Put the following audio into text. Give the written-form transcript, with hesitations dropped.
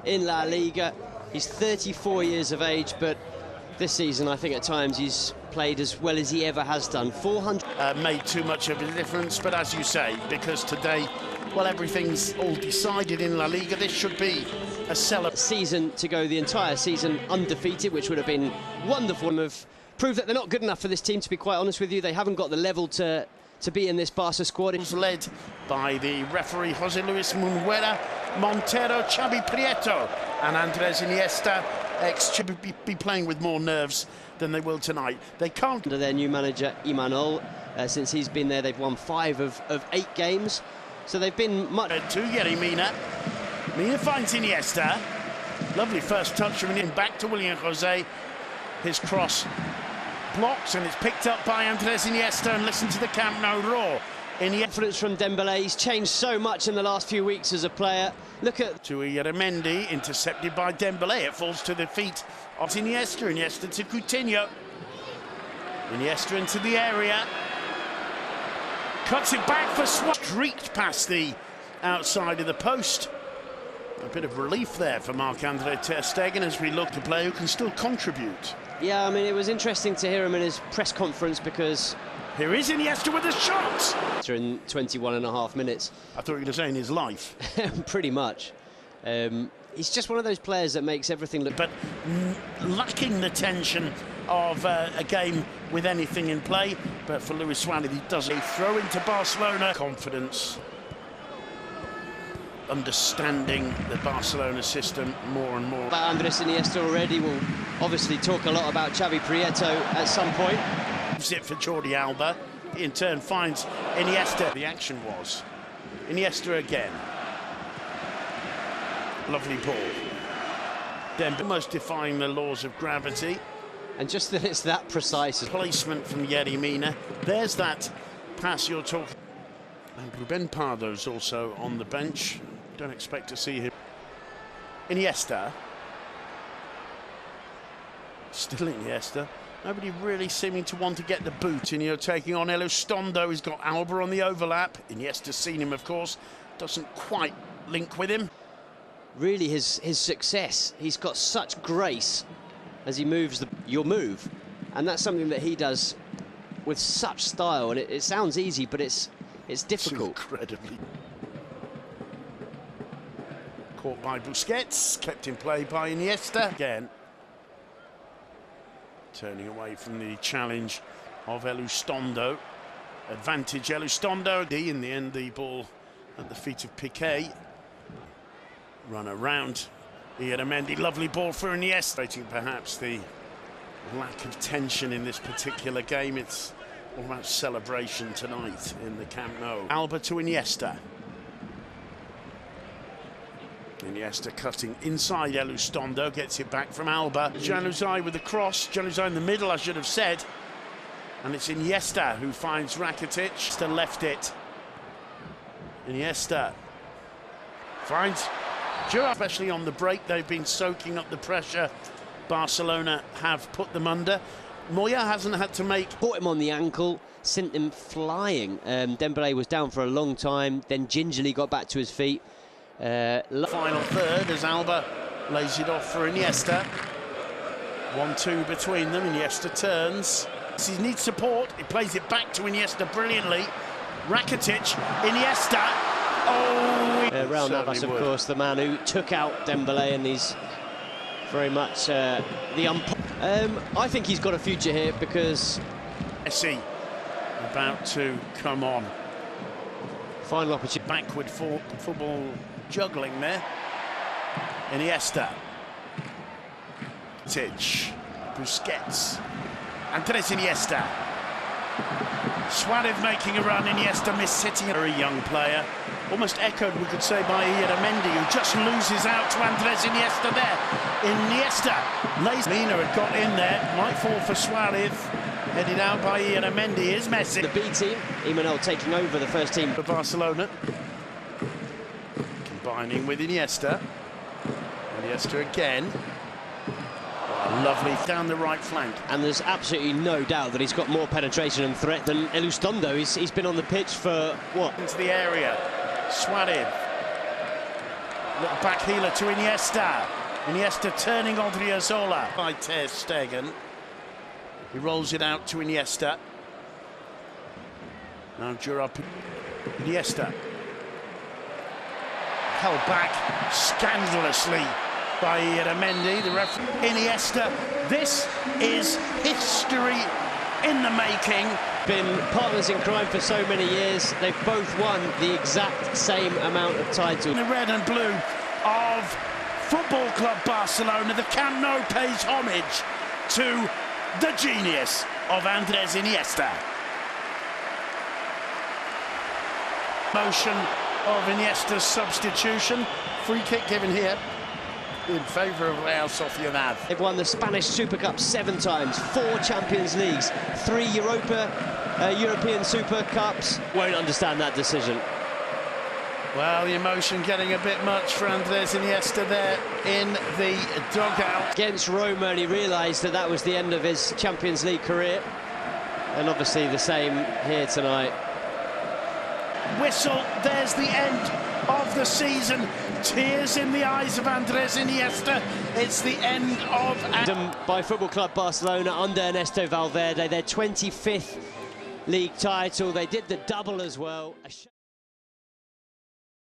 In La Liga, he's 34 years of age, but this season I think at times he's played as well as he ever has done. 400 made too much of a difference, but as you say, because today, well, everything's all decided in La Liga, this should be a season to go, the entire season undefeated, which would have been wonderful. Have proved that they're not good enough for this team, to be quite honest with you. They haven't got the level to be in this Barca squad. It's led by the referee Jose Luis Munguera, Montero, Xavi Prieto and Andres Iniesta. Should be playing with more nerves than they will tonight. They can't. Under their new manager Imanol, since he's been there, they've won 5 of 8 games. So they've been much. To Yerry Mina. Mina finds Iniesta. Lovely first touch from him. Back to William Jose. His cross blocks and it's picked up by Andres Iniesta. And listen to the Camp Nou roar. Confidence from Dembele. He's changed so much in the last few weeks as a player. Look at to Ieramendi, intercepted by Dembele. It falls to the feet of Iniesta. Iniesta to Coutinho. Iniesta into the area. Cuts it back for Swat. Streaked past the outside of the post. A bit of relief there for Marc-Andre ter Stegen as we look to play who can still contribute. Yeah, I mean, it was interesting to hear him in his press conference because here is Iniesta with a shot! In 21.5 minutes. I thought you were going to say in his life. Pretty much. He's just one of those players that makes everything look... But lacking the tension of a game with anything in play. But for Luis Suarez, he does a throw into Barcelona. Confidence. Understanding the Barcelona system more and more. About Andres Iniesta already. We'll obviously talk a lot about Xavi Prieto at some point. It for Jordi Alba, in turn finds Iniesta. The action was Iniesta again. Lovely ball. Dembele almost defying the laws of gravity. And just that it's that precise. Placement from Yerry Mina. There's that pass you're talking. And Ruben Pardo's also on the bench. Don't expect to see him. Iniesta. Still Iniesta. Nobody really seeming to want to get the boot. And you're taking on Elustondo. He's got Alba on the overlap. Iniesta's seen him, of course. Doesn't quite link with him. Really, his success. He's got such grace as he moves your move. And that's something that he does with such style. And it sounds easy, but it's difficult. Incredibly. Caught by Busquets. Kept in play by Iniesta. Again. Turning away from the challenge of Elustondo. Advantage Elustondo. In the end, the ball at the feet of Piqué. Run around. Ieramendi, lovely ball for Iniesta. Rating perhaps the lack of tension in this particular game. It's all about celebration tonight in the Camp Nou. Alba to Iniesta. Iniesta cutting inside Elustondo, gets it back from Alba. Januzaj with the cross. Januzaj in the middle, I should have said. And it's Iniesta who finds Rakitic. To left it Iniesta finds Jura, especially on the break. They've been soaking up the pressure Barcelona have put them under. Moya hasn't had to make... Caught him on the ankle, sent him flying. Dembélé was down for a long time, then gingerly got back to his feet. Final third as Alba lays it off for Iniesta. 1-2 between them. Iniesta turns. He needs support. He plays it back to Iniesta brilliantly. Rakitic, Iniesta. Oh, Raul Navas, of course, the man who took out Dembélé, and he's very much the I think he's got a future here because Messi about to come on. Final opportunity. Backward football juggling there. Iniesta. Tich. Busquets. Andres Iniesta. Suarez making a run. Iniesta missing a very young player. Almost echoed, we could say, by Amendi, who just loses out to Andres Iniesta there. Iniesta lays. Mina had got in there. Might fall for Suarez. Headed out by Amendi. Here's Messi. The B team. Imanol taking over the first team. For Barcelona. Combining with Iniesta. Iniesta again. Lovely down the right flank. And there's absolutely no doubt that he's got more penetration and threat than Elizondo. He's been on the pitch for, what? Into the area. Suarez. Little back healer to Iniesta. Iniesta turning on Odriozola by Ter Stegen. He rolls it out to Iniesta. Now Jura. Iniesta. Held back scandalously by Amendi, the referee. Iniesta, this is history in the making. Been partners in crime for so many years. They've both won the exact same amount of titles. The red and blue of Football Club Barcelona. The Camp Nou pays homage to the genius of Andres Iniesta. Motion of Iniesta's substitution. Free kick given here in favour of Real Sociedad. They've won the Spanish Super Cup 7 times, 4 Champions Leagues, 3 European Super Cups. Won't understand that decision. Well, the emotion getting a bit much for Andres Iniesta there in the dugout. Against Roma, and he realised that that was the end of his Champions League career. And obviously the same here tonight. Whistle, there's the end of the season. Tears in the eyes of Andres Iniesta. It's the end of... By Football Club Barcelona under Ernesto Valverde, their 25th league title. They did the double as well.